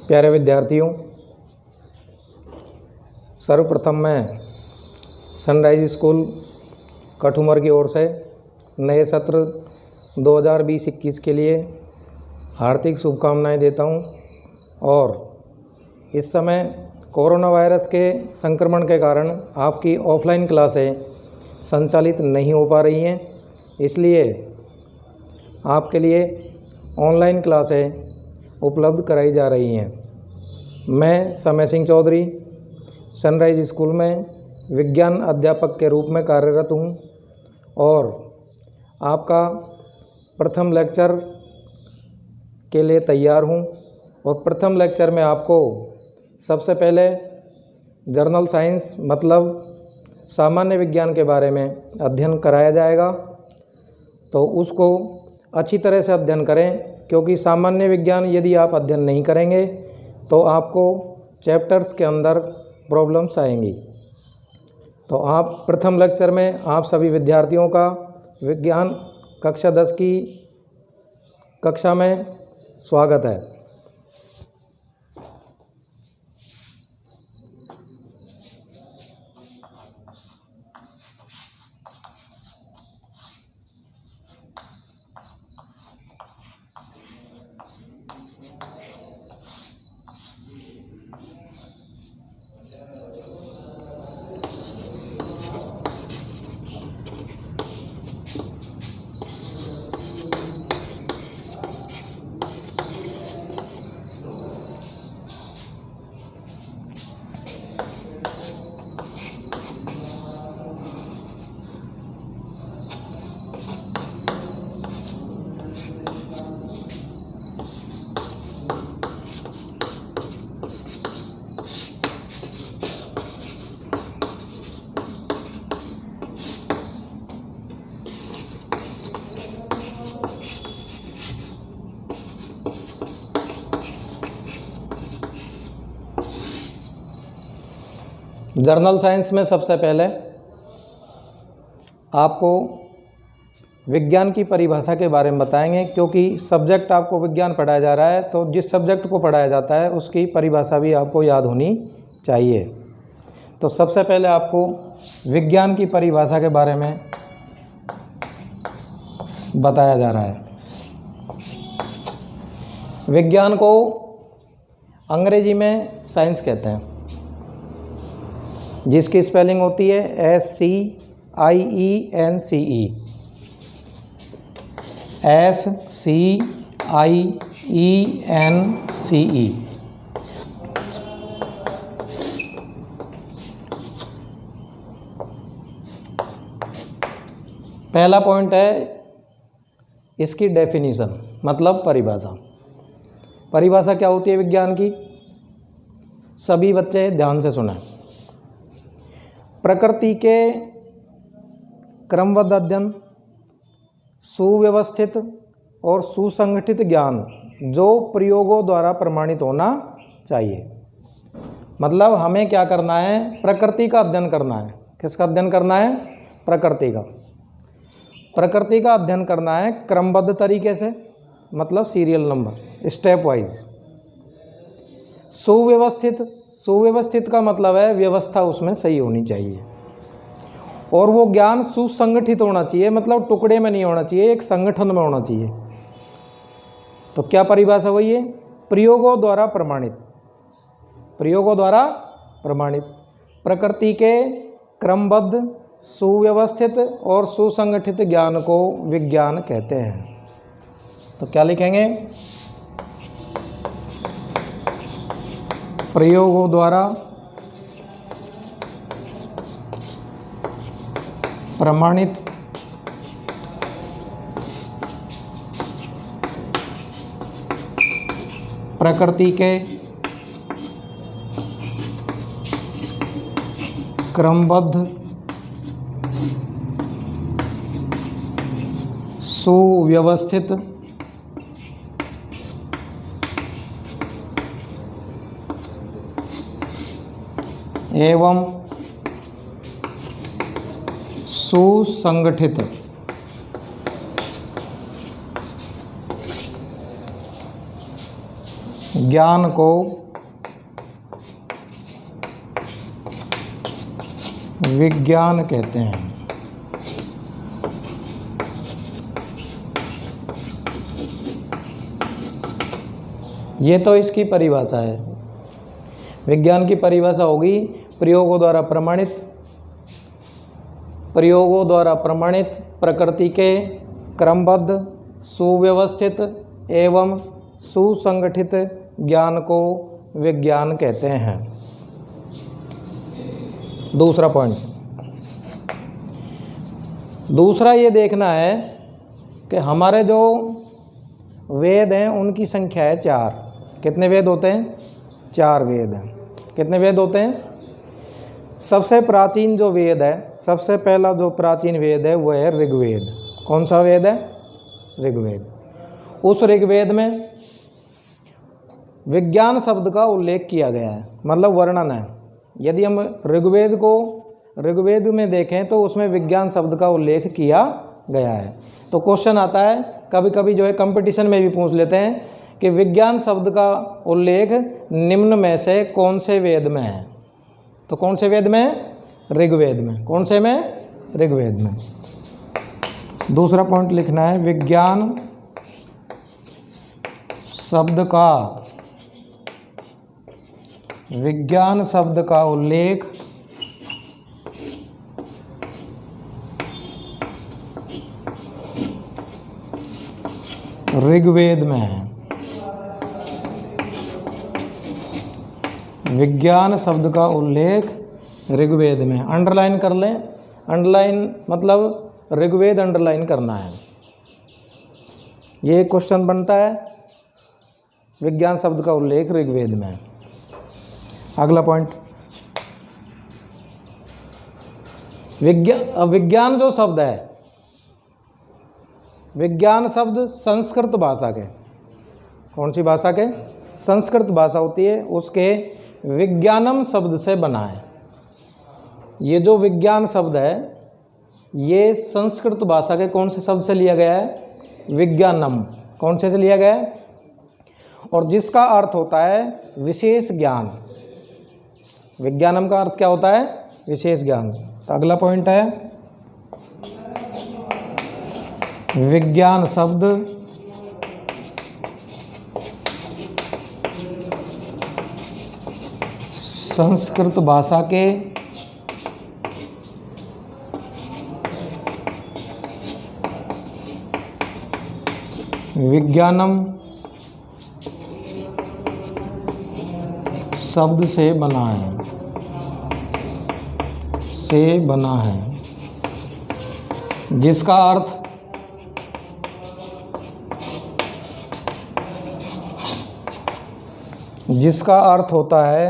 प्यारे विद्यार्थियों, सर्वप्रथम मैं सनराइज स्कूल कठुमर की ओर से नए सत्र 2020-21 के लिए हार्दिक शुभकामनाएं देता हूं। और इस समय कोरोना वायरस के संक्रमण के कारण आपकी ऑफलाइन क्लासें संचालित नहीं हो पा रही हैं, इसलिए आपके लिए ऑनलाइन क्लासें उपलब्ध कराई जा रही हैं। मैं समय सिंह चौधरी सनराइज स्कूल में विज्ञान अध्यापक के रूप में कार्यरत हूं और आपका प्रथम लेक्चर के लिए तैयार हूं। और प्रथम लेक्चर में आपको सबसे पहले जर्नल साइंस मतलब सामान्य विज्ञान के बारे में अध्ययन कराया जाएगा, तो उसको अच्छी तरह से अध्ययन करें, क्योंकि सामान्य विज्ञान यदि आप अध्ययन नहीं करेंगे तो आपको चैप्टर्स के अंदर प्रॉब्लम्स आएंगी। तो आप प्रथम लेक्चर में आप सभी विद्यार्थियों का विज्ञान कक्षा 10 की कक्षा में स्वागत है। जर्नल साइंस में सबसे पहले आपको विज्ञान की परिभाषा के बारे में बताएंगे, क्योंकि सब्जेक्ट आपको विज्ञान पढ़ाया जा रहा है, तो जिस सब्जेक्ट को पढ़ाया जाता है उसकी परिभाषा भी आपको याद होनी चाहिए। तो सबसे पहले आपको विज्ञान की परिभाषा के बारे में बताया जा रहा है। विज्ञान को अंग्रेजी में साइंस कहते हैं, जिसकी स्पेलिंग होती है SCIENCE। SCIENCE। पहला पॉइंट है इसकी डेफिनीशन मतलब परिभाषा। परिभाषा क्या होती है विज्ञान की? सभी बच्चे ध्यान से सुनें। प्रकृति के क्रमबद्ध अध्ययन, सुव्यवस्थित और सुसंगठित ज्ञान जो प्रयोगों द्वारा प्रमाणित होना चाहिए। मतलब हमें क्या करना है? प्रकृति का अध्ययन करना है। किसका अध्ययन करना है? प्रकृति का। प्रकृति का अध्ययन करना है क्रमबद्ध तरीके से, मतलब सीरियल नंबर, स्टेप वाइज। सुव्यवस्थित का मतलब है व्यवस्था उसमें सही होनी चाहिए, और वो ज्ञान सुसंगठित होना चाहिए, मतलब टुकड़े में नहीं होना चाहिए, एक संगठन में होना चाहिए। तो क्या परिभाषा हुई है? प्रयोगों द्वारा प्रमाणित। प्रयोगों द्वारा प्रमाणित प्रकृति के क्रमबद्ध, सुव्यवस्थित और सुसंगठित ज्ञान को विज्ञान कहते हैं। तो क्या लिखेंगे? प्रयोगों द्वारा प्रमाणित प्रकृति के क्रमबद्ध, सुव्यवस्थित एवं सुसंगठित ज्ञान को विज्ञान कहते हैं। ये तो इसकी परिभाषा है। विज्ञान की परिभाषा होगी प्रयोगों द्वारा प्रमाणित प्रकृति के क्रमबद्ध सुव्यवस्थित एवं सुसंगठित ज्ञान को विज्ञान कहते हैं। दूसरा पॉइंट, दूसरा ये देखना है कि हमारे जो वेद हैं उनकी संख्या है 4। कितने वेद होते हैं? 4 वेद हैं। कितने वेद होते हैं? सबसे प्राचीन जो वेद है, सबसे पहला जो प्राचीन वेद है वह है ऋग्वेद। कौन सा वेद है? ऋग्वेद। उस ऋग्वेद में विज्ञान शब्द का उल्लेख किया गया है, मतलब वर्णन है। यदि हम ऋग्वेद में देखें तो उसमें विज्ञान शब्द का उल्लेख किया गया है। तो क्वेश्चन आता है, कभी कभी जो है कंपटीशन में भी पूछ लेते हैं कि विज्ञान शब्द का उल्लेख निम्न में से कौन से वेद में है? तो कौन से वेद में? ऋग्वेद में। कौन से में? ऋग्वेद में। दूसरा पॉइंट लिखना है, विज्ञान शब्द का उल्लेख ऋग्वेद में है। विज्ञान शब्द का उल्लेख ऋग्वेद में। अंडरलाइन कर लें। अंडरलाइन मतलब ऋग्वेद अंडरलाइन करना है। ये क्वेश्चन बनता है, विज्ञान शब्द का उल्लेख ऋग्वेद में है। अगला पॉइंट, विज्ञान जो शब्द है, विज्ञान शब्द संस्कृत भाषा के, कौन सी भाषा के? संस्कृत भाषा होती है, उसके विज्ञानम शब्द से बना है। ये जो विज्ञान शब्द है ये संस्कृत भाषा के कौन से शब्द से लिया गया है? विज्ञानम। कौन से लिया गया है? और जिसका अर्थ होता है विशेष ज्ञान। विज्ञानम का अर्थ क्या होता है? विशेष ज्ञान। तो अगला पॉइंट है, विज्ञान शब्द संस्कृत भाषा के विज्ञानम शब्द से बना है, जिसका अर्थ होता है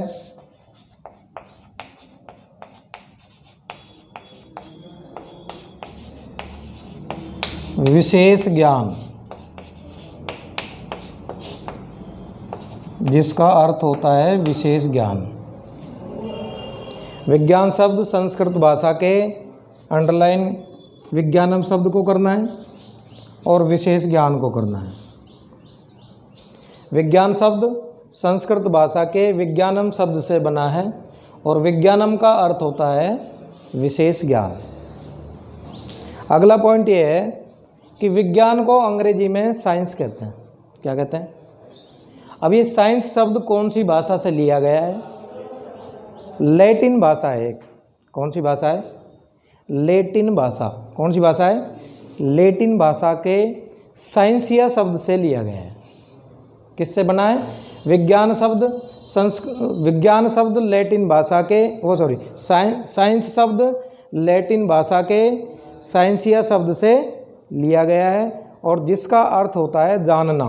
विशेष ज्ञान। जिसका अर्थ होता है विशेष ज्ञान। विज्ञान शब्द संस्कृत भाषा के, अंडरलाइन विज्ञानम शब्द को करना है और विशेष ज्ञान को करना है। विज्ञान शब्द संस्कृत भाषा के विज्ञानम शब्द से बना है और विज्ञानम का अर्थ होता है विशेष ज्ञान। अगला पॉइंट ये है कि विज्ञान को अंग्रेजी में साइंस कहते हैं। क्या कहते हैं? अब ये साइंस शब्द कौन सी भाषा से लिया गया है? लैटिन भाषा है एक। कौन सी भाषा है? लैटिन भाषा। कौन सी भाषा है? लैटिन भाषा के साइंसिया शब्द से लिया गया है। किससे बना है? विज्ञान शब्द लैटिन भाषा के साइंस शब्द लैटिन भाषा के साइंसिया शब्द से लिया गया है और जिसका अर्थ होता है जानना,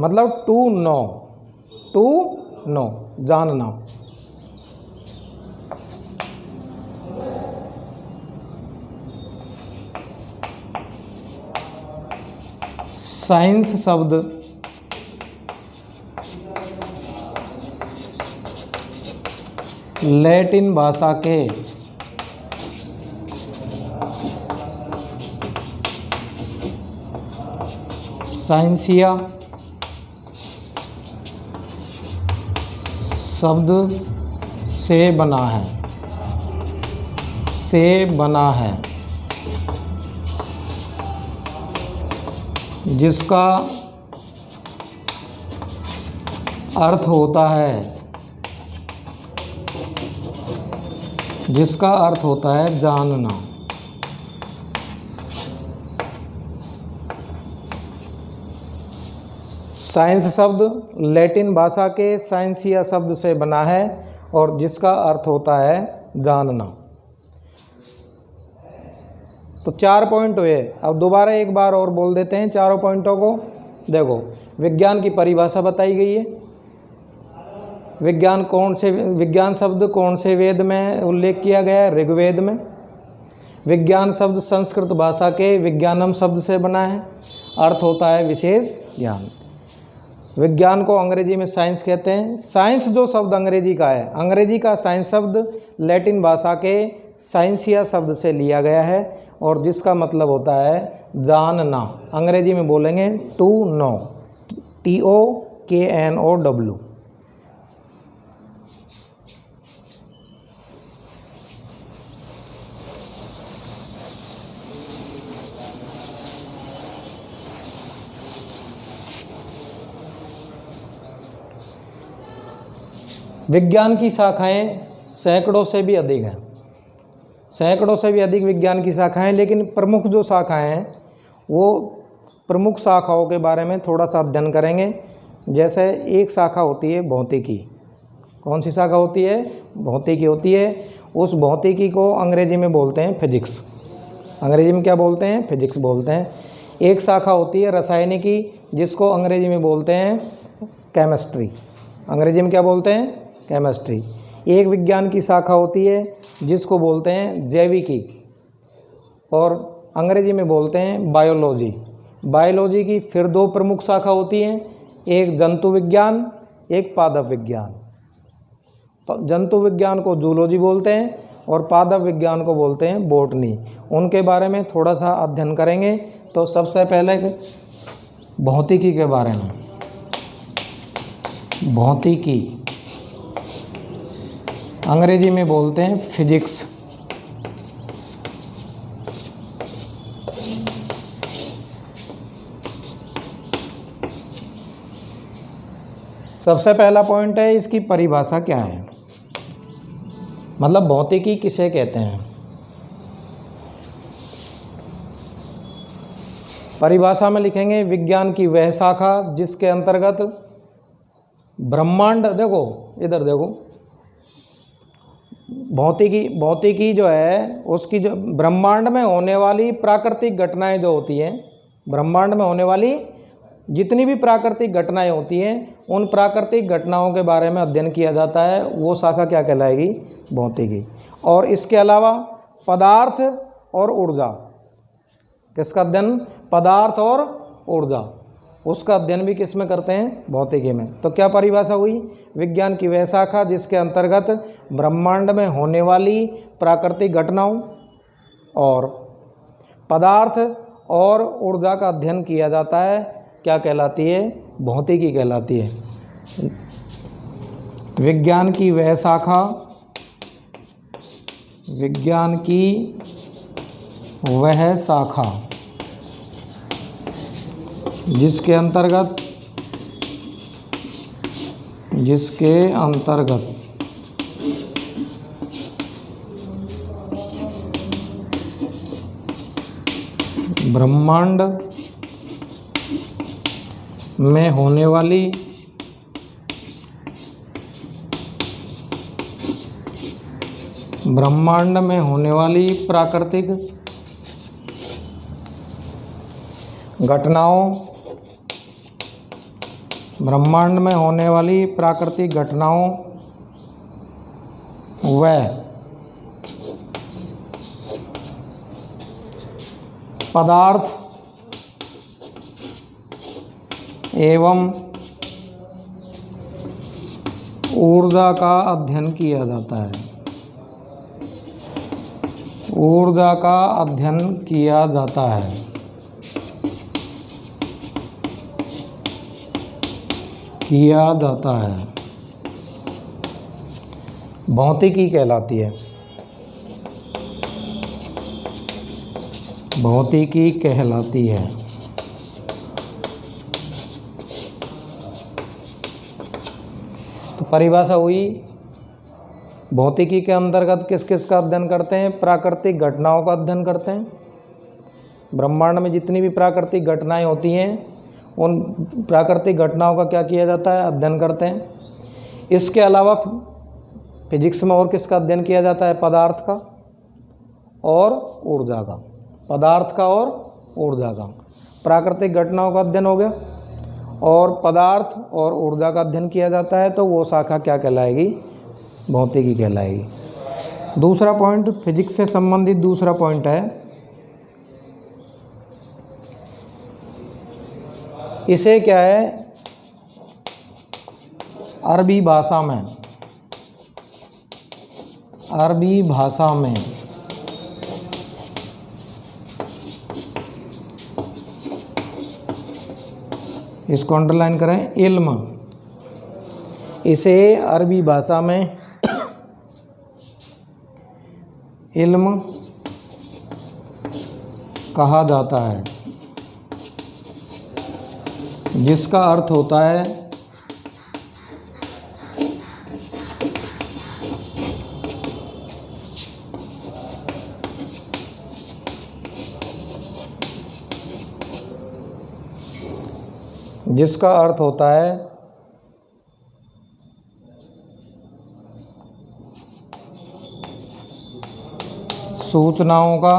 मतलब टू नो, जानना। साइंस शब्द लैटिन भाषा के साइंसिया शब्द से बना है, से बना है, जिसका अर्थ होता है, जिसका अर्थ होता है जानना। साइंस शब्द लैटिन भाषा के साइंसिया शब्द से बना है और जिसका अर्थ होता है जानना। तो 4 पॉइंट हुए। अब दोबारा एक बार और बोल देते हैं चारों पॉइंटों को। देखो, विज्ञान की परिभाषा बताई गई है। विज्ञान शब्द कौन से वेद में उल्लेख किया गया है? ऋग्वेद में। विज्ञान शब्द संस्कृत भाषा के विज्ञानम शब्द से बना है, अर्थ होता है विशेष ज्ञान। विज्ञान को अंग्रेजी में साइंस कहते हैं। साइंस जो शब्द अंग्रेजी का है, अंग्रेजी का साइंस शब्द लैटिन भाषा के साइंसिया शब्द से लिया गया है और जिसका मतलब होता है जानना। अंग्रेजी में बोलेंगे टू नो, TOKNOW। विज्ञान की शाखाएं सैकड़ों से भी अधिक हैं, सैकड़ों से भी अधिक विज्ञान की शाखाएं। लेकिन प्रमुख जो शाखाएं हैं वो प्रमुख शाखाओं के बारे में थोड़ा सा अध्ययन करेंगे। जैसे एक शाखा होती है भौतिकी। कौन सी शाखा होती है? भौतिकी होती है। उस भौतिकी को अंग्रेजी में बोलते हैं फिजिक्स। अंग्रेजी में क्या बोलते हैं? फिजिक्स बोलते हैं। एक शाखा होती है रसायनिकी, जिसको अंग्रेजी में बोलते हैं केमिस्ट्री। अंग्रेजी में क्या बोलते हैं? केमिस्ट्री। एक विज्ञान की शाखा होती है जिसको बोलते हैं जैविकी और अंग्रेजी में बोलते हैं बायोलॉजी। बायोलॉजी की फिर 2 प्रमुख शाखा होती हैं, एक जंतु विज्ञान, एक पादप विज्ञान। जंतु विज्ञान को जूलॉजी बोलते हैं और पादप विज्ञान को बोलते हैं बॉटनी। उनके बारे में थोड़ा सा अध्ययन करेंगे। तो सबसे पहले भौतिकी के बारे में। भौतिकी अंग्रेजी में बोलते हैं फिजिक्स। सबसे पहला पॉइंट है इसकी परिभाषा क्या है, मतलब भौतिकी किसे कहते हैं। परिभाषा में लिखेंगे विज्ञान की वह शाखा जिसके अंतर्गत ब्रह्मांड, देखो इधर देखो, भौतिकी जो है उसकी जो ब्रह्मांड में होने वाली प्राकृतिक घटनाएं जो होती हैं, ब्रह्मांड में होने वाली जितनी भी प्राकृतिक घटनाएं होती हैं उन प्राकृतिक घटनाओं के बारे में अध्ययन किया जाता है, वो शाखा क्या कहलाएगी? भौतिकी। और इसके अलावा पदार्थ और ऊर्जा, किसका अध्ययन? पदार्थ और ऊर्जा, उसका अध्ययन भी किस में करते हैं? भौतिकी में। तो क्या परिभाषा हुई? विज्ञान की वह शाखा जिसके अंतर्गत ब्रह्मांड में होने वाली प्राकृतिक घटनाओं और पदार्थ और ऊर्जा का अध्ययन किया जाता है, क्या कहलाती है? भौतिकी कहलाती है। विज्ञान की वह शाखा, विज्ञान की वह शाखा जिसके अंतर्गत ब्रह्मांड में होने वाली प्राकृतिक घटनाओं, ब्रह्मांड में होने वाली प्राकृतिक घटनाओं व पदार्थ एवं ऊर्जा का अध्ययन किया जाता है। ऊर्जा का अध्ययन किया जाता है। किया जाता है। भौतिकी कहलाती है। भौतिकी कहलाती है। तो परिभाषा हुई, भौतिकी के अंतर्गत किस किस का अध्ययन करते हैं? प्राकृतिक घटनाओं का अध्ययन करते हैं। ब्रह्मांड में जितनी भी प्राकृतिक घटनाएं होती हैं उन प्राकृतिक घटनाओं का क्या किया जाता है? अध्ययन करते हैं। इसके अलावा फिजिक्स में और किसका अध्ययन किया जाता है? पदार्थ का और ऊर्जा का। पदार्थ का और ऊर्जा का। प्राकृतिक घटनाओं का अध्ययन हो गया और पदार्थ और ऊर्जा का अध्ययन किया जाता है, तो वो शाखा क्या कहलाएगी? भौतिकी कहलाएगी। दूसरा पॉइंट, फिजिक्स से संबंधित दूसरा पॉइंट है, इसे क्या है? अरबी भाषा में इसको अंडरलाइन करें, इल्म। इसे अरबी भाषा में इल्म कहा जाता है, जिसका अर्थ होता है सूचनाओं का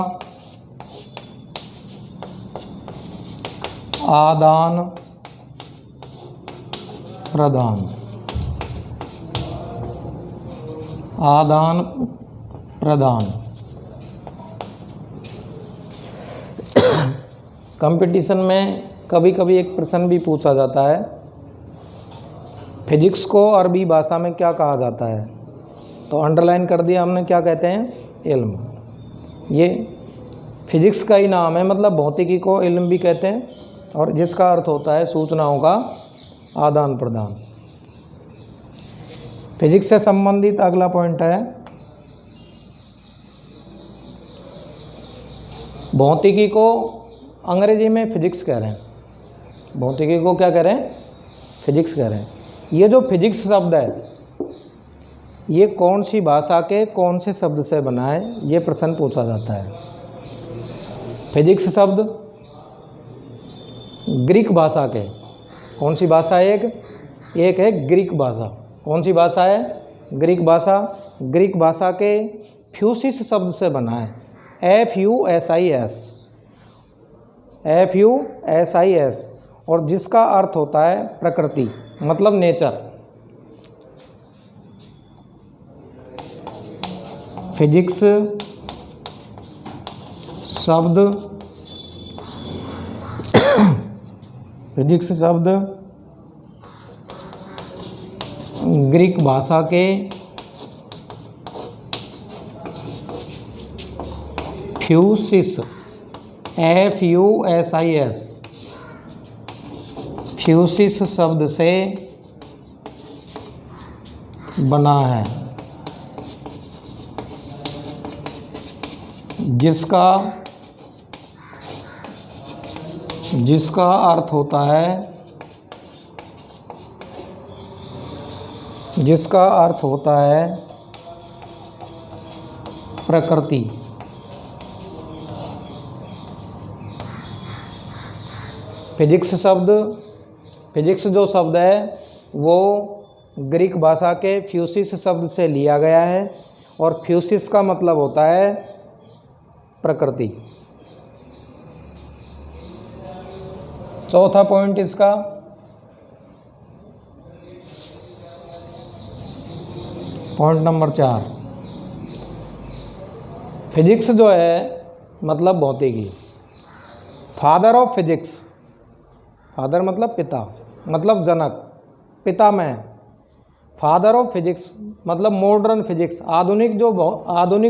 आदान प्रदान। कंपटीशन में कभी कभी एक प्रश्न भी पूछा जाता है, फिजिक्स को अरबी भाषा में क्या कहा जाता है? तो अंडरलाइन कर दिया हमने, क्या कहते हैं? इल्म। ये फिजिक्स का ही नाम है, मतलब भौतिकी को इल्म भी कहते हैं, और जिसका अर्थ होता है सूचनाओं का आदान प्रदान। फिजिक्स से संबंधित अगला पॉइंट है, भौतिकी को अंग्रेजी में फिजिक्स कह रहे हैं। भौतिकी को क्या कह रहे हैं? फिजिक्स कह रहे हैं। ये जो फिजिक्स शब्द है, ये कौन सी भाषा के कौन से शब्द से बना है? ये प्रश्न पूछा जाता है। फिजिक्स शब्द ग्रीक भाषा के, कौन सी भाषा है? एक है ग्रीक भाषा। कौन सी भाषा है? ग्रीक भाषा। ग्रीक भाषा के फ्यूसिस शब्द से बना है, FUSIS, और जिसका अर्थ होता है प्रकृति, मतलब नेचर। फिजिक्स शब्द ग्रीक भाषा के फ्यूसिस फ्यूसिस शब्द से बना है, जिसका अर्थ होता है प्रकृति। फिजिक्स जो शब्द है वो ग्रीक भाषा के फ्यूसिस शब्द से लिया गया है, और फ्यूसिस का मतलब होता है प्रकृति। चौथा पॉइंट इसका, पॉइंट नंबर 4, फिजिक्स जो है मतलब भौतिकी। फादर ऑफ फिजिक्स, फादर मतलब पिता, मतलब जनक, पितामह। फादर ऑफ फिजिक्स मतलब मॉडर्न फिजिक्स, आधुनिक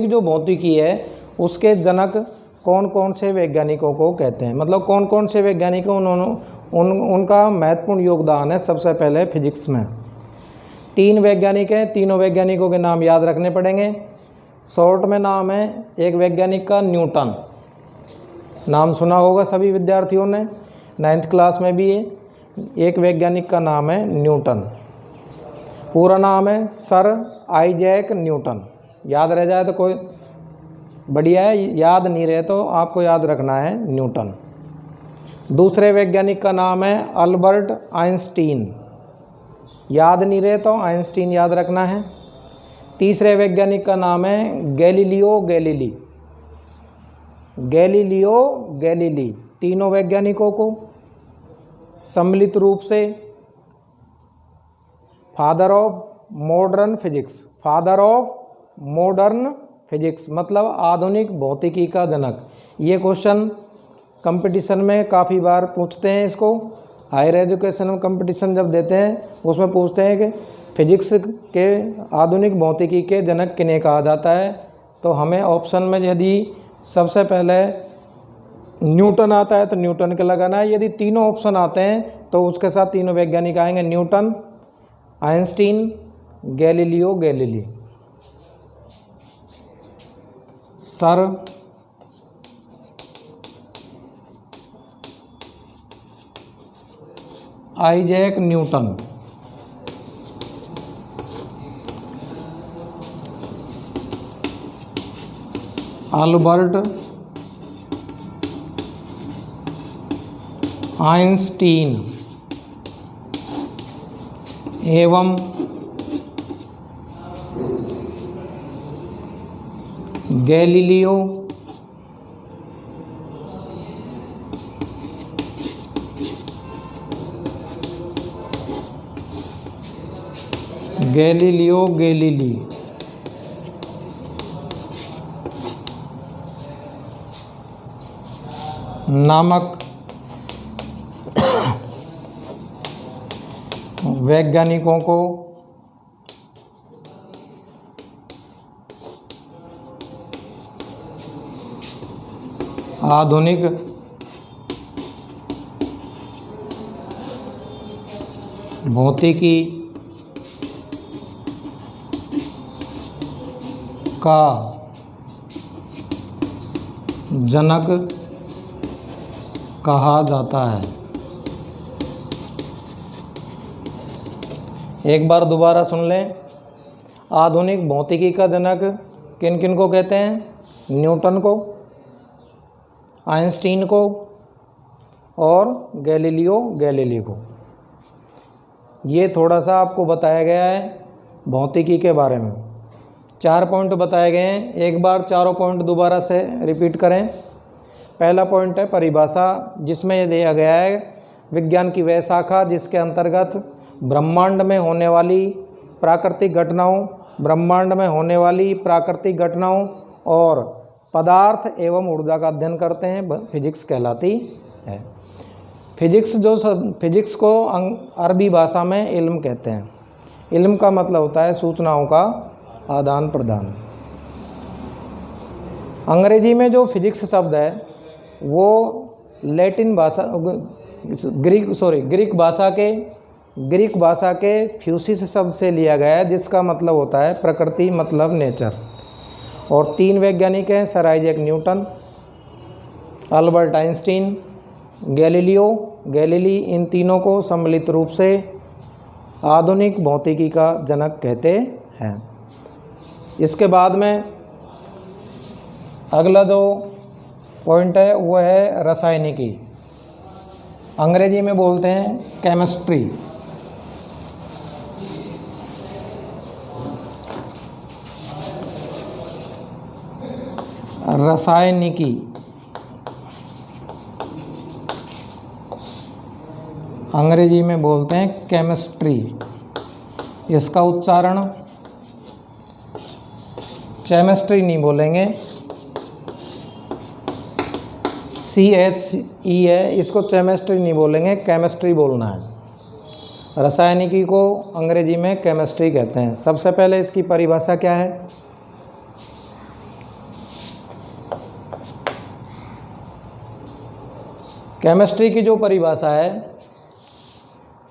जो भौतिकी है उसके जनक कौन कौन से वैज्ञानिकों को कहते हैं, मतलब कौन कौन से वैज्ञानिकों उनका महत्वपूर्ण योगदान है सबसे पहले फिजिक्स में। 3 वैज्ञानिक हैं, तीनों वैज्ञानिकों के नाम याद रखने पड़ेंगे। शॉर्ट में नाम है एक वैज्ञानिक का न्यूटन, नाम सुना होगा सभी विद्यार्थियों ने, 9th क्लास में भी है। एक वैज्ञानिक का नाम है न्यूटन, पूरा नाम है सर आइजैक न्यूटन। याद रह जाए तो कोई बढ़िया है, याद नहीं रहे तो आपको याद रखना है न्यूटन। दूसरे वैज्ञानिक का नाम है अल्बर्ट आइंस्टीन, याद नहीं रहे तो आइंस्टीन याद रखना है। तीसरे वैज्ञानिक का नाम है गैलीलियो गैलीली, गैलीलियो गैलीली। तीनों वैज्ञानिकों को सम्मिलित रूप से father of modern physics, father of modern physics मतलब आधुनिक भौतिकी का जनक। ये क्वेश्चन कंपटीशन में काफ़ी बार पूछते हैं इसको। हायर एजुकेशन में कंपटीशन जब देते हैं उसमें पूछते हैं कि फिजिक्स के आधुनिक भौतिकी के जनक किन्हें कहा जाता है। तो हमें ऑप्शन में यदि सबसे पहले न्यूटन आता है तो न्यूटन के लगाना है। यदि तीनों ऑप्शन आते हैं तो उसके साथ तीनों वैज्ञानिक आएंगे, Newton, Einstein, Galileo Galilei. Sir Isaac Newton, Albert Einstein एवं गैलीलियो गैलीलियो गैलीली नामक वैज्ञानिकों को आधुनिक भौतिकी का जनक कहा जाता है। एक बार दोबारा सुन लें, आधुनिक भौतिकी का जनक किन किन को कहते हैं? न्यूटन को, आइंस्टीन को और गैलीलियो गैलीली को। ये थोड़ा सा आपको बताया गया है भौतिकी के बारे में। 4 पॉइंट बताए गए हैं, एक बार चारों पॉइंट दोबारा से रिपीट करें। पहला पॉइंट है परिभाषा, जिसमें ये दिया गया है विज्ञान की वह शाखा जिसके अंतर्गत ब्रह्मांड में होने वाली प्राकृतिक घटनाओं, ब्रह्मांड में होने वाली प्राकृतिक घटनाओं और पदार्थ एवं ऊर्जा का अध्ययन करते हैं, फिजिक्स कहलाती है। फिजिक्स को अरबी भाषा में इल्म कहते हैं। इल्म का मतलब होता है सूचनाओं का आदान प्रदान। अंग्रेजी में जो फिजिक्स शब्द है वो लैटिन भाषा ग्रीक भाषा के फ्यूसिस शब्द से लिया गया है, जिसका मतलब होता है प्रकृति, मतलब नेचर। और 3 वैज्ञानिक हैं, sir Isaac Newton, Albert Einstein, Galileo Galilei. इन तीनों को सम्मिलित रूप से आधुनिक भौतिकी का जनक कहते हैं। इसके बाद में अगला जो पॉइंट है वो है रसायनिकी, अंग्रेजी में बोलते हैं केमिस्ट्री। रसायनिकी अंग्रेजी में बोलते हैं केमिस्ट्री। इसका उच्चारण केमिस्ट्री नहीं बोलेंगे, CHE है, इसको केमिस्ट्री नहीं बोलेंगे, केमिस्ट्री बोलना है। रसायनिकी को अंग्रेजी में केमिस्ट्री कहते हैं। सबसे पहले इसकी परिभाषा क्या है? केमिस्ट्री की जो परिभाषा है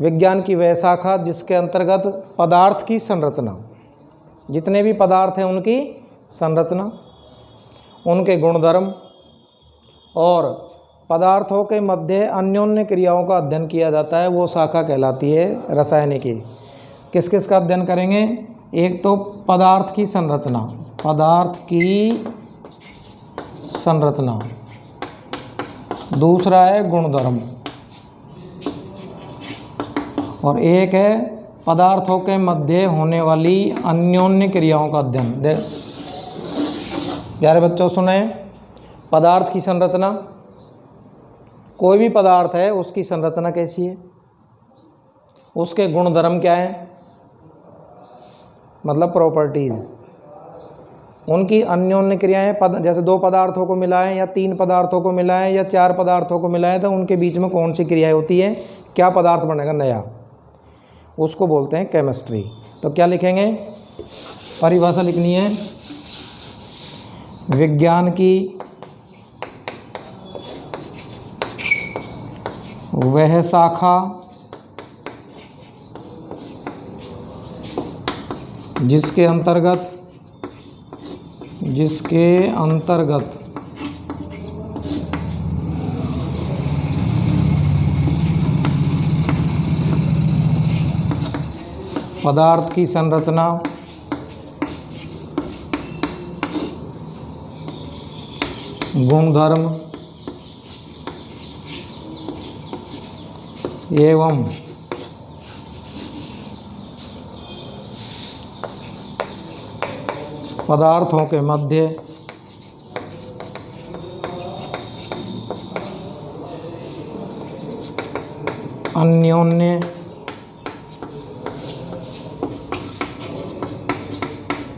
विज्ञान की वह शाखा जिसके अंतर्गत पदार्थ की संरचना, जितने भी पदार्थ हैं उनकी संरचना, उनके गुणधर्म और पदार्थों के मध्य अन्योन्य क्रियाओं का अध्ययन किया जाता है, वो शाखा कहलाती है रासायनिकी। किस किस का अध्ययन करेंगे? एक तो पदार्थ की संरचना, पदार्थ की संरचना, दूसरा है गुणधर्म, और एक है पदार्थों के मध्य होने वाली अन्योन्य क्रियाओं का अध्ययन। प्यारे बच्चों सुने, पदार्थ की संरचना, कोई भी पदार्थ है उसकी संरचना कैसी है, उसके गुणधर्म क्या है, मतलब प्रॉपर्टीज़, उनकी अन्योन्य क्रियाएं, जैसे दो पदार्थों को मिलाएं या तीन पदार्थों को मिलाएं या चार पदार्थों को मिलाएं तो उनके बीच में कौन सी क्रियाएं होती है, क्या पदार्थ बनेगा नया, उसको बोलते हैं केमिस्ट्री। तो क्या लिखेंगे? परिभाषा लिखनी है, विज्ञान की वह शाखा जिसके अंतर्गत पदार्थ की संरचना, गुणधर्म एवं पदार्थों के मध्य अन्योन्य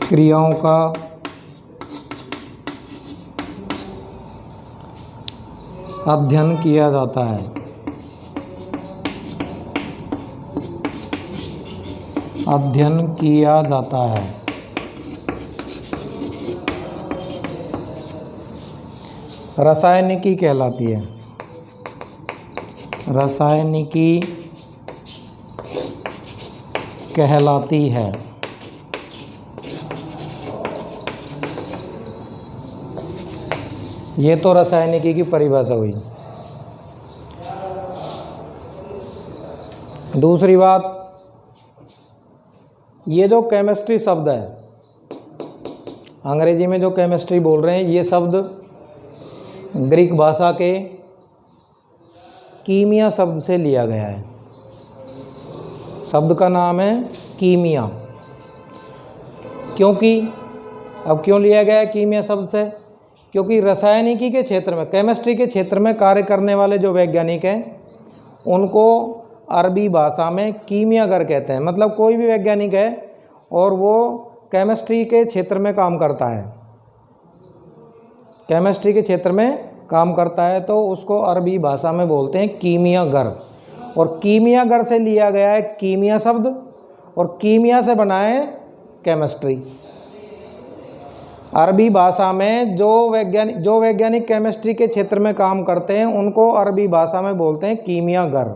क्रियाओं का अध्ययन किया जाता है। अध्ययन किया जाता है। रासायनिकी कहलाती है, रासायनिकी कहलाती है। ये तो रासायनिकी की परिभाषा हुई। दूसरी बात, ये जो केमिस्ट्री शब्द है, अंग्रेजी में जो केमिस्ट्री बोल रहे हैं, ये शब्द ग्रीक भाषा के कीमिया शब्द से लिया गया है। शब्द का नाम है कीमिया। क्योंकि अब क्यों लिया गया है कीमिया शब्द से? क्योंकि रासायनिकी के क्षेत्र में, केमिस्ट्री के क्षेत्र में कार्य करने वाले जो वैज्ञानिक हैं उनको अरबी भाषा में कीमियागर कहते हैं। मतलब कोई भी वैज्ञानिक है और वो केमिस्ट्री के क्षेत्र में काम करता है, केमिस्ट्री के क्षेत्र में काम करता है तो उसको अरबी भाषा में बोलते हैं कीमियागर। और कीमियागर से लिया गया है कीमिया शब्द, और कीमिया से बना है केमिस्ट्री। अरबी भाषा में जो वैज्ञानिक केमिस्ट्री के क्षेत्र में काम करते हैं उनको अरबी भाषा में बोलते हैं कीमियागर।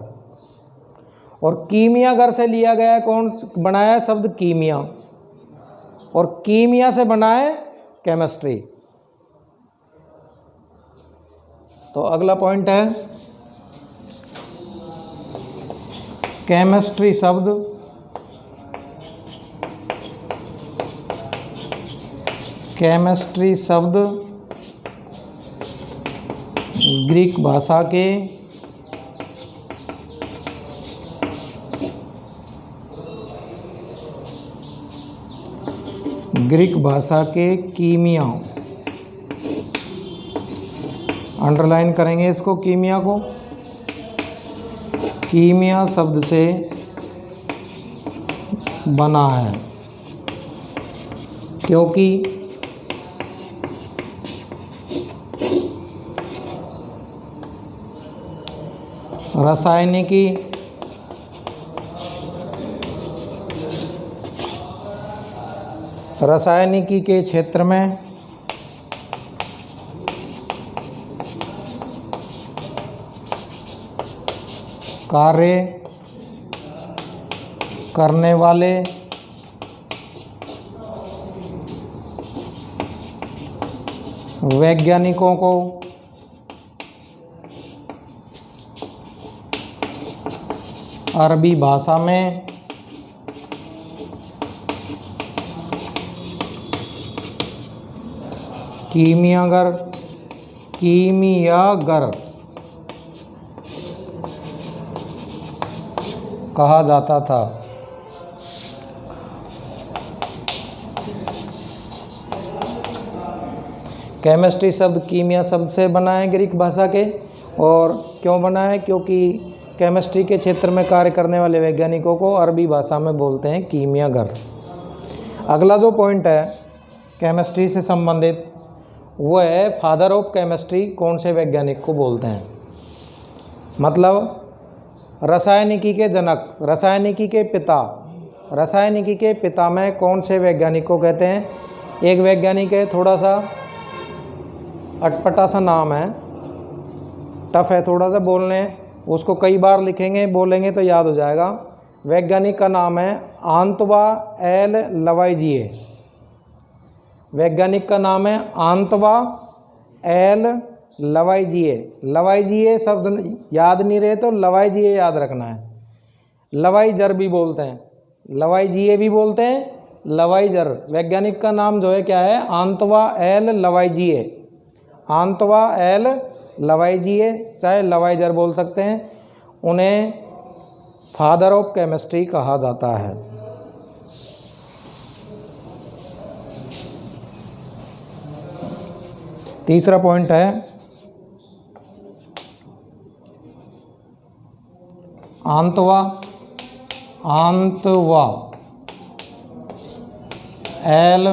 और कीमियागर से लिया गया है, कौन बनाया है शब्द? कीमिया। और कीमिया से बना है केमिस्ट्री। तो अगला पॉइंट है केमिस्ट्री शब्द ग्रीक भाषा के कीमिया, अंडरलाइन करेंगे इसको, कीमिया को, कीमिया शब्द से बना है। क्योंकि रासायनिकी के क्षेत्र में कार्य करने वाले वैज्ञानिकों को अरबी भाषा में कीमियागर कहा जाता था। केमिस्ट्री शब्द कीमिया शब्द से बना है ग्रीक भाषा के, और क्यों बना है? क्योंकि केमिस्ट्री के क्षेत्र में कार्य करने वाले वैज्ञानिकों को अरबी भाषा में बोलते हैं कीमियागर। अगला जो पॉइंट है केमिस्ट्री से संबंधित वो है फादर ऑफ केमिस्ट्री कौन से वैज्ञानिक को बोलते हैं? मतलब रसायनिकी के जनक, रसायनिकी के पिता में कौन से वैज्ञानिक को कहते हैं? एक वैज्ञानिक है, थोड़ा सा अटपटा सा नाम है, टफ है थोड़ा सा बोलने, उसको कई बार लिखेंगे बोलेंगे तो याद हो जाएगा। वैज्ञानिक का नाम है आंतवा एल लवाइजिए। वैज्ञानिक का नाम है आंतवा एल लवाइजिए। लवाइजिए शब्द याद नहीं रहे तो लवाइजिए याद रखना है। लवाइजर भी बोलते हैं, लवाइजिए भी बोलते हैं, लवाइजर। वैज्ञानिक का नाम जो है क्या है? आंतवा एल लवाइजिए। आंतवा एल लवाइजिए, चाहे लवाइजर बोल सकते हैं। उन्हें फादर ऑफ केमिस्ट्री कहा जाता है। तीसरा पॉइंट है आंतवा एल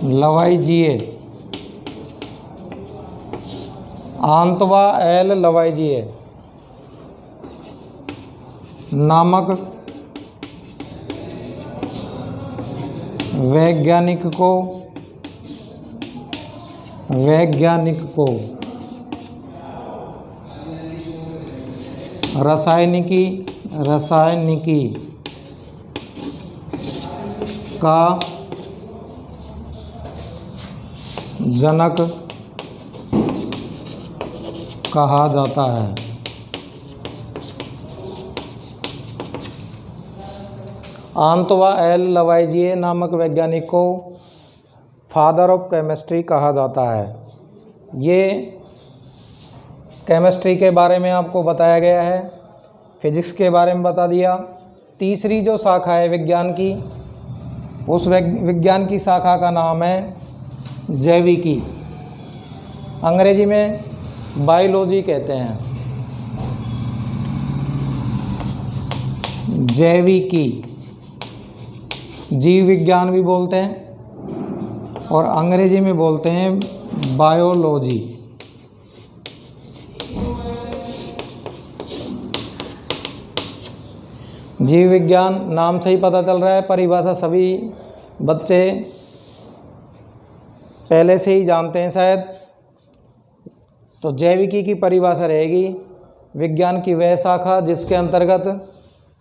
लवाइजिए। आंतवा एल लवाइजिए नामक वैज्ञानिक को रसायनिकी का जनक कहा जाता है। आंतवा एल लवाइजिए नामक वैज्ञानिक को फादर ऑफ केमिस्ट्री कहा जाता है। ये केमिस्ट्री के बारे में आपको बताया गया है, फिजिक्स के बारे में बता दिया। तीसरी जो शाखा है विज्ञान की, उस विज्ञान की शाखा का नाम है जैविकी। अंग्रेजी में बायोलॉजी कहते हैं। जैविकी, जीव विज्ञान भी बोलते हैं और अंग्रेजी में बोलते हैं बायोलॉजी। जीव विज्ञान नाम से ही पता चल रहा है, परिभाषा सभी बच्चे पहले से ही जानते हैं शायद। तो जैविकी की परिभाषा रहेगी विज्ञान की वह शाखा जिसके अंतर्गत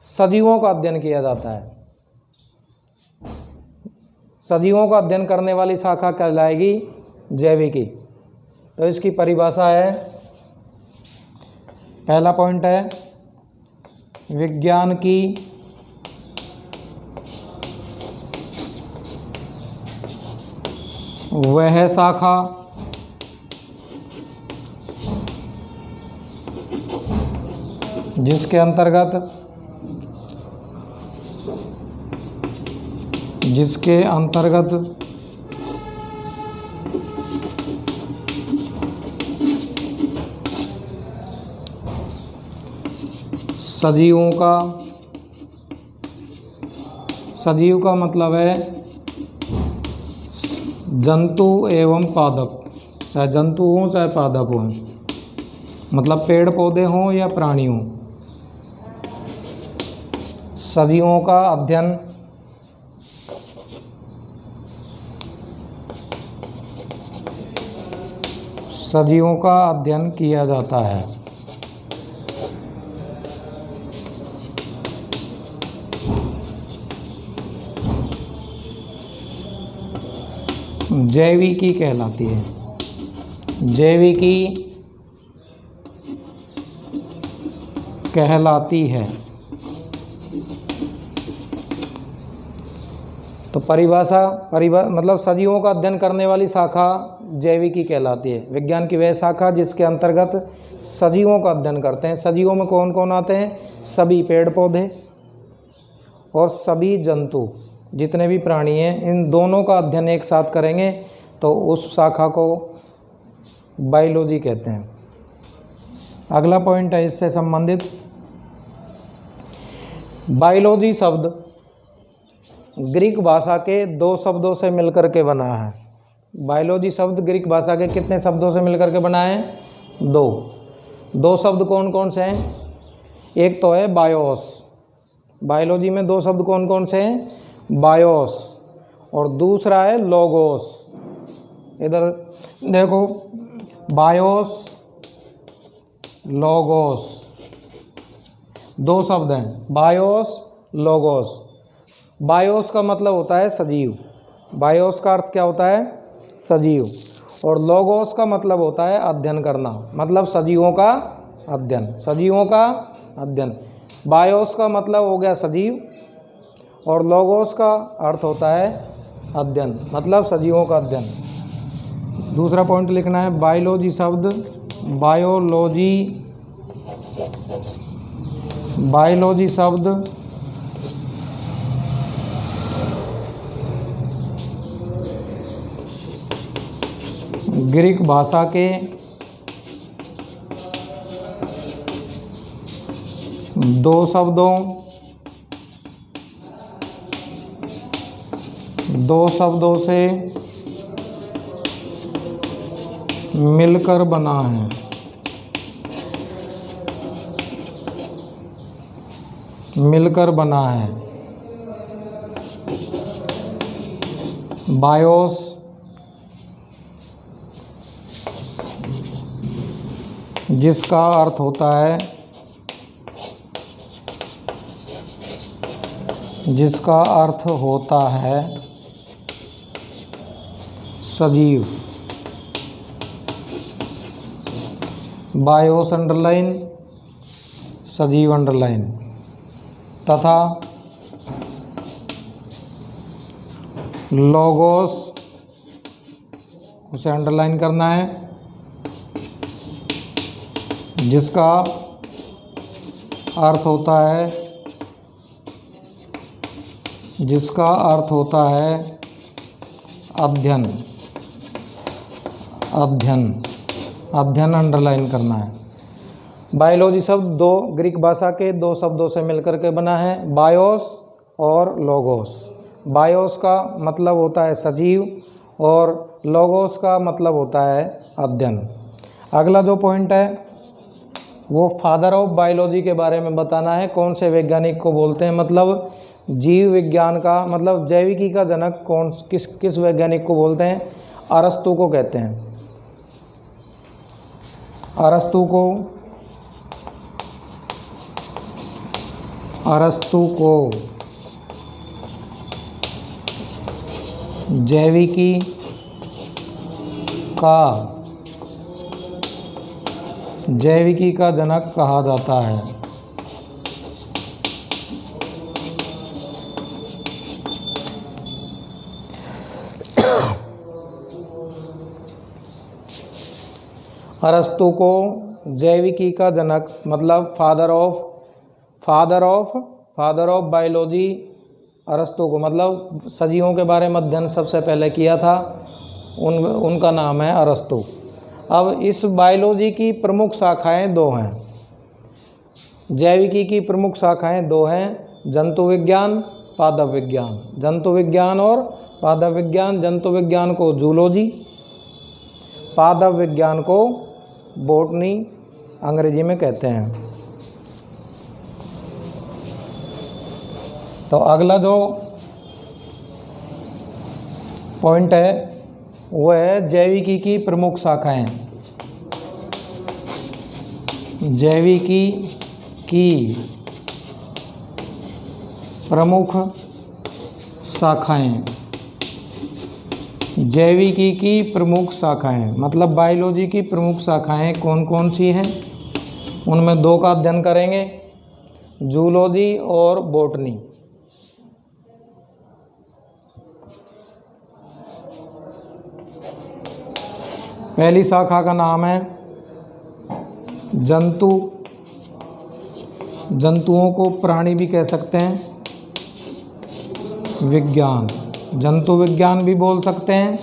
सजीवों का अध्ययन किया जाता है। सजीवों का अध्ययन करने वाली शाखा कहलाएगी जैविकी। तो इसकी परिभाषा है, पहला पॉइंट है विज्ञान की वह शाखा जिसके अंतर्गत सजीव का मतलब है जंतु एवं पादप, चाहे जंतु हों चाहे पादप हों, मतलब पेड़ पौधे हों या प्राणी हों। सजीवों का अध्ययन किया जाता है। जैविकी कहलाती है। जैविकी कहलाती है। तो परिभाषा मतलब सजीवों का अध्ययन करने वाली शाखा जैविकी कहलाती है। विज्ञान की वह शाखा जिसके अंतर्गत सजीवों का अध्ययन करते हैं। सजीवों में कौन कौन आते हैं? सभी पेड़ पौधे और सभी जंतु, जितने भी प्राणी हैं, इन दोनों का अध्ययन एक साथ करेंगे तो उस शाखा को बायोलॉजी कहते हैं। अगला पॉइंट है इससे संबंधित, बायोलॉजी शब्द ग्रीक भाषा के दो शब्दों से मिलकर के बना है। बायोलॉजी शब्द ग्रीक भाषा के कितने शब्दों से मिलकर के बना है? दो शब्द कौन कौन से हैं? एक तो है बायोस। बायोलॉजी में दो शब्द कौन कौन से हैं? बायोस। और दूसरा है लोगोस। इधर देखो, बायोस, लोगोस, दो शब्द हैं, बायोस, लोगोस। बायोस का मतलब होता है सजीव। बायोस का अर्थ क्या होता है? सजीव। और लोगोस का मतलब होता है अध्ययन करना, मतलब सजीवों का अध्ययन। सजीवों का अध्ययन। बायोस का मतलब हो गया सजीव और लोगोस का अर्थ होता है अध्ययन, मतलब सजीवों का अध्ययन। दूसरा पॉइंट लिखना है, बायोलॉजी शब्द बायोलॉजी शब्द ग्रीक भाषा के दो शब्दों से मिलकर बना है। मिलकर बना है। बायोस जिसका अर्थ होता है सजीव। बायोस अंडरलाइन, सजीव अंडरलाइन, तथा लोगोस उसे अंडरलाइन करना है, जिसका अर्थ होता है अध्ययन। अध्ययन अंडरलाइन करना है। बायोलॉजी शब्द दो ग्रीक भाषा के दो शब्दों से मिलकर के बना है, बायोस और लोगोस। बायोस का मतलब होता है सजीव और लोगोस का मतलब होता है अध्ययन। अगला जो पॉइंट है वो फादर ऑफ बायोलॉजी के बारे में बताना है। कौन से वैज्ञानिक को बोलते हैं, मतलब जीव विज्ञान का, मतलब जैविकी का जनक किस वैज्ञानिक को बोलते हैं? अरस्तु को कहते हैं। अरस्तु को जैविकी का जनक कहा जाता है। अरस्तु को जैविकी का जनक मतलब फादर ऑफ बायोलॉजी अरस्तु को, मतलब सजीवों के बारे में अध्ययन सबसे पहले किया था, उनका नाम है अरस्तु। अब इस बायोलॉजी की प्रमुख शाखाएं दो हैं। जैविकी की प्रमुख शाखाएं दो हैं, जंतु विज्ञान, पादप विज्ञान। जंतु विज्ञान और पादप विज्ञान। जंतु विज्ञान को जूलॉजी, पादप विज्ञान को बॉटनी अंग्रेजी में कहते हैं। तो अगला जो पॉइंट है वो है जैविकी की प्रमुख शाखाएं। जैविकी की प्रमुख शाखाएं, जैविकी की प्रमुख शाखाएं, मतलब बायोलॉजी की प्रमुख शाखाएं कौन कौन सी हैं? उनमें दो का अध्ययन करेंगे, जूलॉजी और बॉटनी। पहली शाखा का नाम है जंतु। जंतुओं को प्राणी भी कह सकते हैं, विज्ञान, जंतु विज्ञान भी बोल सकते हैं,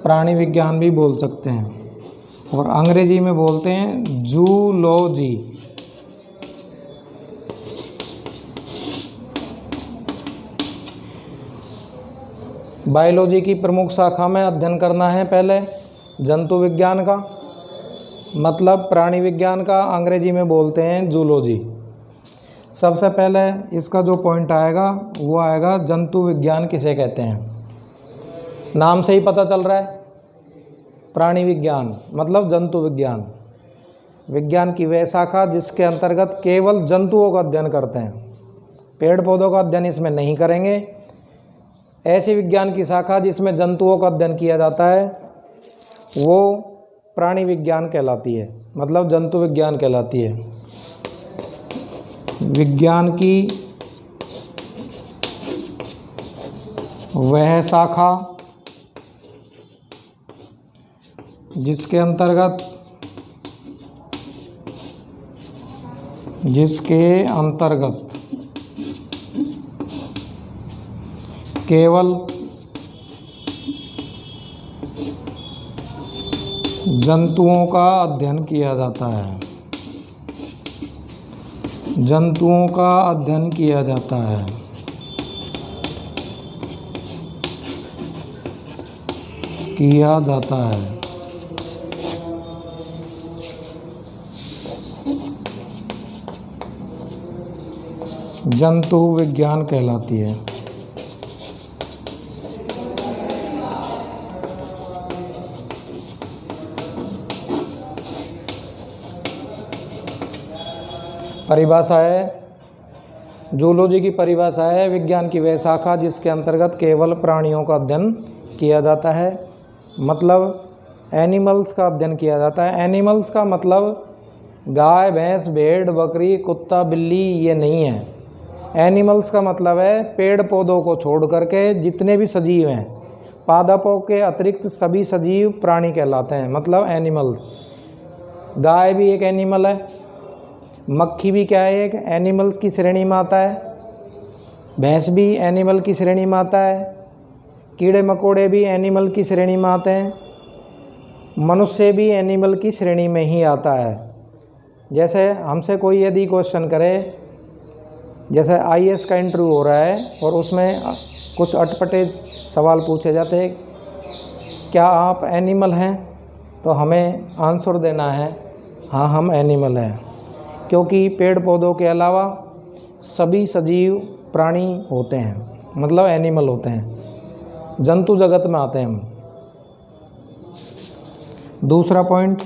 प्राणी विज्ञान भी बोल सकते हैं, और अंग्रेजी में बोलते हैं जूलॉजी। बायोलॉजी की प्रमुख शाखा में अध्ययन करना है पहले जंतु विज्ञान का, मतलब प्राणी विज्ञान का अंग्रेजी में बोलते हैं जूलॉजी। सबसे पहले इसका जो पॉइंट आएगा वो आएगा जंतु विज्ञान किसे कहते हैं। नाम से ही पता चल रहा है, प्राणी विज्ञान मतलब जंतु विज्ञान। विज्ञान की वह शाखा जिसके अंतर्गत केवल जंतुओं का अध्ययन करते हैं, पेड़ पौधों का अध्ययन इसमें नहीं करेंगे। ऐसी विज्ञान की शाखा जिसमें जंतुओं का अध्ययन किया जाता है वो प्राणी विज्ञान कहलाती है, मतलब जंतु विज्ञान कहलाती है। विज्ञान की वह शाखा जिसके अंतर्गत केवल जंतुओं का अध्ययन किया जाता है, जंतुओं का अध्ययन किया जाता है। किया जाता है। जंतु विज्ञान कहलाती है। परिभाषा है, जूलॉजी की परिभाषा है विज्ञान की वह शाखा जिसके अंतर्गत केवल प्राणियों का अध्ययन किया जाता है, मतलब एनिमल्स का अध्ययन किया जाता है। एनिमल्स का मतलब गाय भैंस भेड़ बकरी कुत्ता बिल्ली ये नहीं है। एनिमल्स का मतलब है पेड़ पौधों को छोड़ करके जितने भी सजीव हैं, पादपों के अतिरिक्त सभी सजीव प्राणी कहलाते हैं, मतलब एनिमल। गाय भी एक एनिमल है, मक्खी भी क्या है, एक एनिमल की श्रेणी में आता है, भैंस भी एनिमल की श्रेणी में आता है, कीड़े मकोड़े भी एनिमल की श्रेणी में आते हैं, मनुष्य भी एनिमल की श्रेणी में ही आता है। जैसे हमसे कोई यदि क्वेश्चन करे, जैसे आईएएस का इंटरव्यू हो रहा है और उसमें कुछ अटपटे सवाल पूछे जाते हैं, क्या आप एनिमल हैं? तो हमें आंसर देना है हाँ हम एनिमल हैं, क्योंकि पेड़ पौधों के अलावा सभी सजीव प्राणी होते हैं, मतलब एनिमल होते हैं, जंतु जगत में आते हैं हम। दूसरा पॉइंट,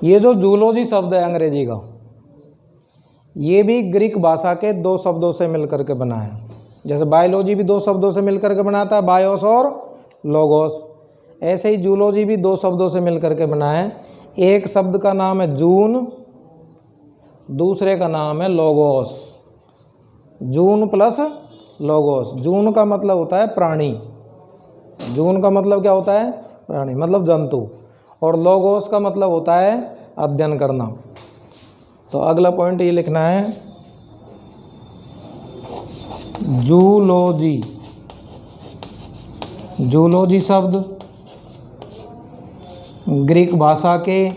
ये जो जूलॉजी शब्द है अंग्रेजी का, ये भी ग्रीक भाषा के दो शब्दों से मिलकर के बना है। जैसे बायोलॉजी भी दो शब्दों से मिलकर के बना था, बायोस और लोगोस, ऐसे ही जूलॉजी भी दो शब्दों से मिलकर के बना है। एक शब्द का नाम है जून, दूसरे का नाम है लोगोस। जून प्लस लोगोस। जून का मतलब होता है प्राणी, जून का मतलब क्या होता है? प्राणी, मतलब जंतु। और लोगोस का मतलब होता है अध्ययन करना। तो अगला पॉइंट ये लिखना है, जूलॉजी। जूलॉजी शब्द ग्रीक भाषा के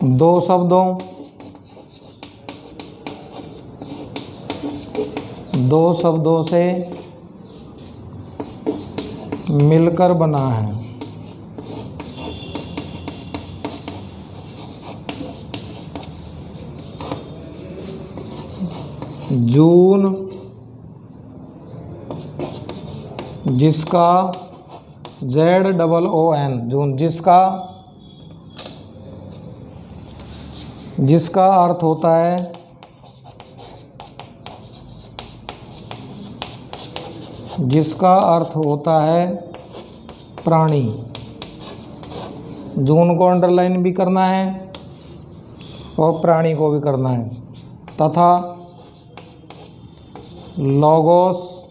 दो शब्दों से मिलकर बना है। जून, जिसका ZOON, जून, जिसका जिसका अर्थ होता है प्राणी। जून को अंडरलाइन भी करना है और प्राणी को भी करना है। तथा लोगोस,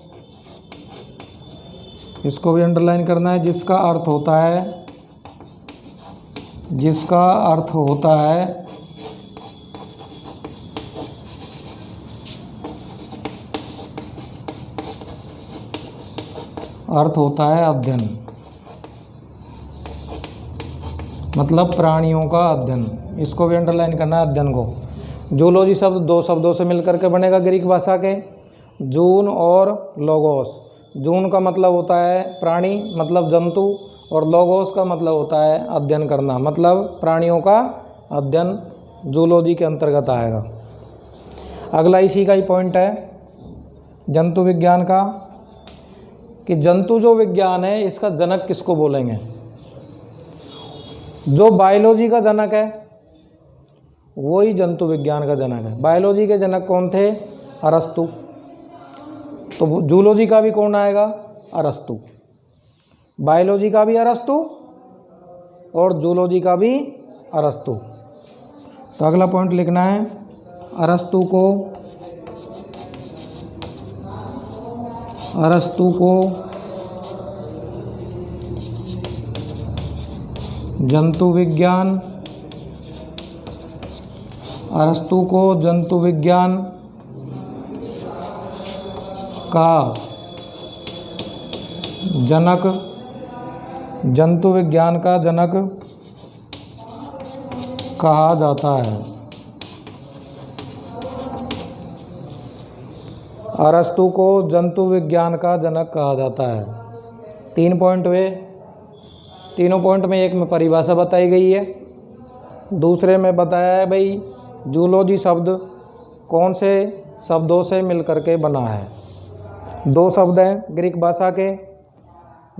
इसको भी अंडरलाइन करना है, जिसका अर्थ होता है अध्ययन, मतलब प्राणियों का अध्ययन। इसको भी अंडरलाइन करना है अध्ययन को। जूलॉजी शब्द दो शब्दों से मिलकर के बनेगा ग्रीक भाषा के, जून और लोगोस। जून का मतलब होता है प्राणी, मतलब जंतु, और लोगोस का मतलब होता है अध्ययन करना, मतलब प्राणियों का अध्ययन जूलॉजी के अंतर्गत आएगा। अगला इसी का ही पॉइंट है जंतु विज्ञान का, कि जंतु जो विज्ञान है इसका जनक किसको बोलेंगे। जो बायोलॉजी का जनक है वही जंतु विज्ञान का जनक है। बायोलॉजी के जनक कौन थे? अरस्तु। तो जूलॉजी का भी कौन आएगा? अरस्तु। बायोलॉजी का भी अरस्तु और जूलॉजी का भी अरस्तु। तो अगला पॉइंट लिखना है, अरस्तु को जंतु विज्ञान का जनक, जंतु विज्ञान का जनक कहा जाता है। अरस्तु को जंतु विज्ञान का जनक कहा जाता है। 3 पॉइंट हुए। तीनों पॉइंट में एक में परिभाषा बताई गई है, दूसरे में बताया है भाई जूलॉजी शब्द कौन से शब्दों से मिलकर के बना है। 2 शब्द हैं ग्रीक भाषा के,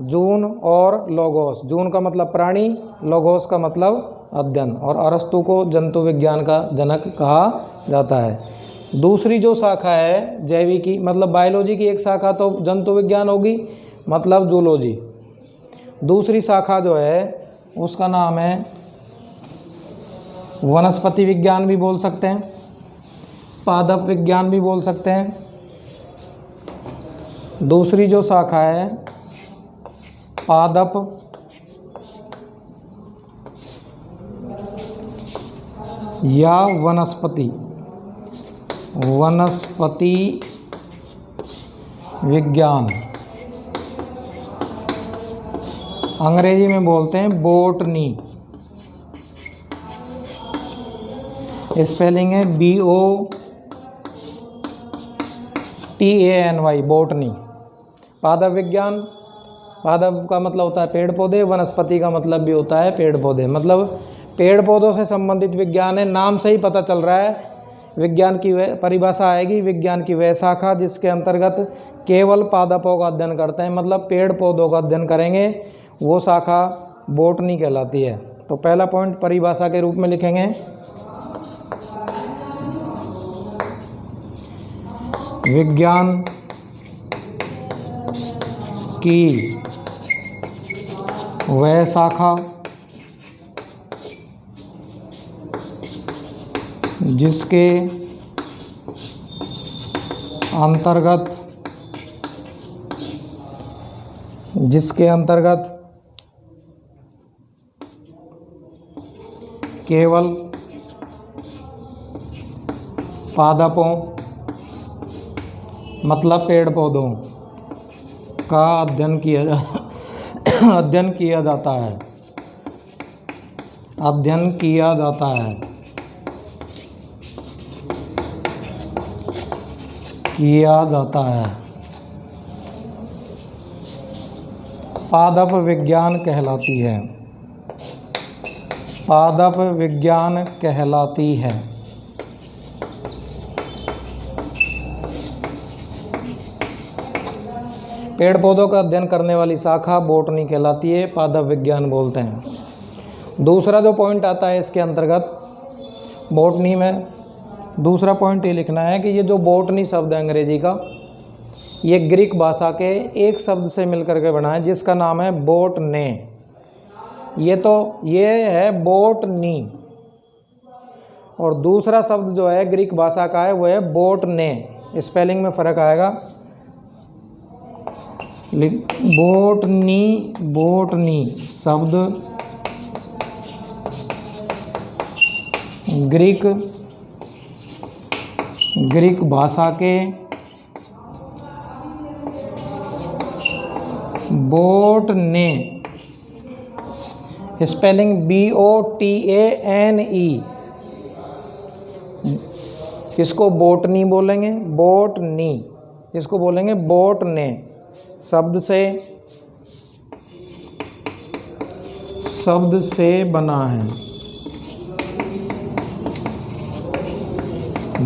जून और लोगोस। जून का मतलब प्राणी, लोगोस का मतलब अध्ययन, और अरस्तु को जंतु विज्ञान का जनक कहा जाता है। दूसरी जो शाखा है जैविकी, मतलब बायोलॉजी की एक शाखा तो जंतु विज्ञान होगी, मतलब जूलॉजी। दूसरी शाखा जो है उसका नाम है वनस्पति विज्ञान भी बोल सकते हैं, पादप विज्ञान भी बोल सकते हैं। दूसरी जो शाखा है पादप या वनस्पति विज्ञान, अंग्रेजी में बोलते हैं बोटनी। स्पेलिंग है BOTANY, बोटनी। पादप विज्ञान, पादप का मतलब होता है पेड़ पौधे, वनस्पति का मतलब भी होता है पेड़ पौधे, मतलब पेड़ पौधों से संबंधित विज्ञान है। नाम से ही पता चल रहा है विज्ञान की वह परिभाषा आएगी, विज्ञान की वह शाखा जिसके अंतर्गत केवल पादपों का अध्ययन करते हैं, मतलब पेड़ पौधों का अध्ययन करेंगे, वो शाखा बोटनी कहलाती है। तो पहला पॉइंट परिभाषा के रूप में लिखेंगे, विज्ञान की वह शाखा जिसके अंतर्गत केवल पादपों मतलब पेड़ पौधों का अध्ययन किया जाता है। पादप विज्ञान कहलाती है। पेड़ पौधों का अध्ययन करने वाली शाखा बोटनी कहलाती है, पादप विज्ञान बोलते हैं। दूसरा जो पॉइंट आता है इसके अंतर्गत बॉटनी में दूसरा पॉइंट ये लिखना है कि ये जो बॉटनी शब्द है अंग्रेजी का, ये ग्रीक भाषा के एक शब्द से मिलकर के बना है जिसका नाम है बोटने। ये है बोटनी, और दूसरा शब्द जो है ग्रीक भाषा का है वो है बोटने। स्पेलिंग में फ़र्क आएगा। बोटनी शब्द ग्रीक भाषा के बोटने, स्पेलिंग BOTANE। किसको बोटनी बोलेंगे? बोटनी। इसको बोलेंगे बोटने। शब्द से बना है,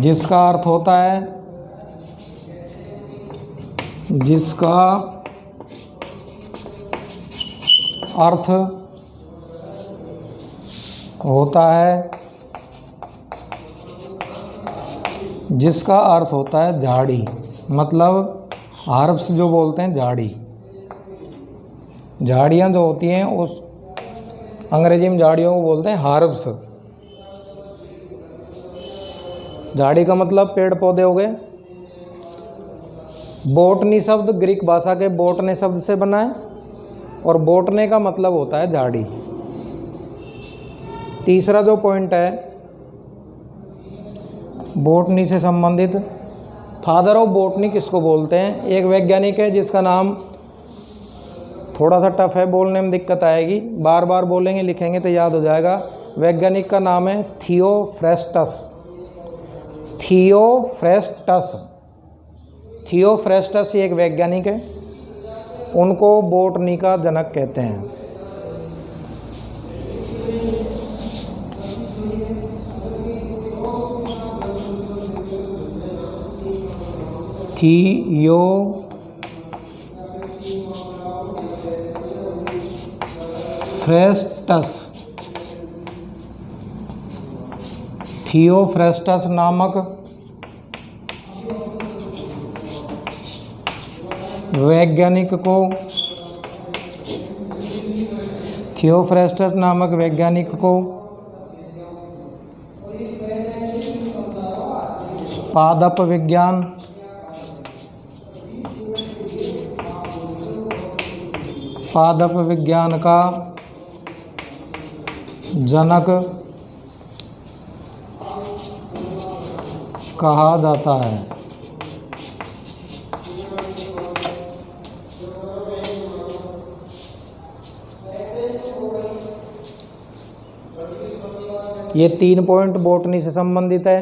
जिसका अर्थ होता है झाड़ी। मतलब हर्ब्स जो बोलते हैं झाड़ी, झाड़ियाँ जो होती हैं उस अंग्रेजी में झाड़ियों को बोलते हैं हर्ब्स। झाड़ी का मतलब पेड़ पौधे हो गए। बोटनी शब्द ग्रीक भाषा के बोटने शब्द से बना है, और बोटने का मतलब होता है झाड़ी। तीसरा जो पॉइंट है बोटनी से संबंधित, फादर ऑफ बोटनी किसको बोलते हैं? एक वैज्ञानिक है जिसका नाम थोड़ा सा टफ है, बोलने में दिक्कत आएगी, बार बार बोलेंगे लिखेंगे तो याद हो जाएगा। वैज्ञानिक का नाम है थियोफ्रेस्टस एक वैज्ञानिक है, उनको बोटनी का जनक कहते हैं। थियोफ्रेस्टस नामक वैज्ञानिक को पादप विज्ञान का जनक कहा जाता है। ये 3 पॉइंट बोटनी से संबंधित है।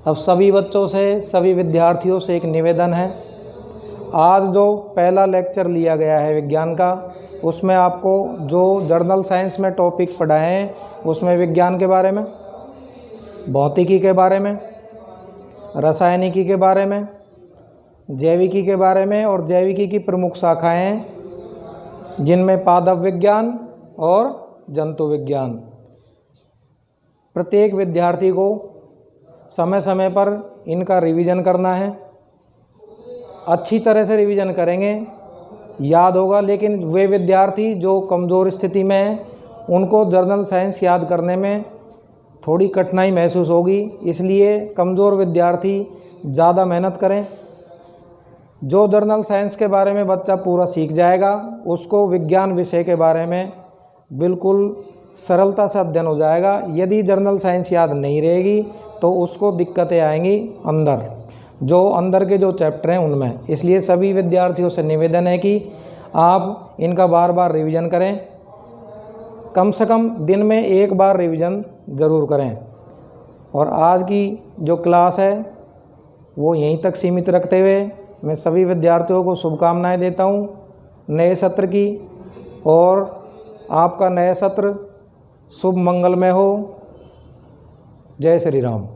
अब सभी बच्चों से, सभी विद्यार्थियों से एक निवेदन है, आज जो पहला लेक्चर लिया गया है विज्ञान का, उसमें आपको जो जर्नल साइंस में टॉपिक पढ़ाए हैं उसमें विज्ञान के बारे में, भौतिकी के बारे में, रासायनिकी के बारे में, जैविकी के बारे में, और जैविकी की प्रमुख शाखाएं हैं जिनमें पादप विज्ञान और जंतु विज्ञान। प्रत्येक विद्यार्थी को समय समय पर इनका रिवीजन करना है। अच्छी तरह से रिवीजन करेंगे, याद होगा। लेकिन वे विद्यार्थी जो कमज़ोर स्थिति में हैं उनको जर्नल साइंस याद करने में थोड़ी कठिनाई महसूस होगी, इसलिए कमज़ोर विद्यार्थी ज़्यादा मेहनत करें। जो जर्नल साइंस के बारे में बच्चा पूरा सीख जाएगा, उसको विज्ञान विषय के बारे में बिल्कुल सरलता से अध्ययन हो जाएगा। यदि जर्नल साइंस याद नहीं रहेगी तो उसको दिक्कतें आएंगी अंदर के जो चैप्टर हैं उनमें। इसलिए सभी विद्यार्थियों से निवेदन है कि आप इनका बार बार रिवीजन करें, कम से कम दिन में 1 बार रिवीजन ज़रूर करें। और आज की जो क्लास है वो यहीं तक सीमित रखते हुए मैं सभी विद्यार्थियों को शुभकामनाएं देता हूं नए सत्र की, और आपका नया सत्र शुभ मंगलमय हो। जय श्री राम।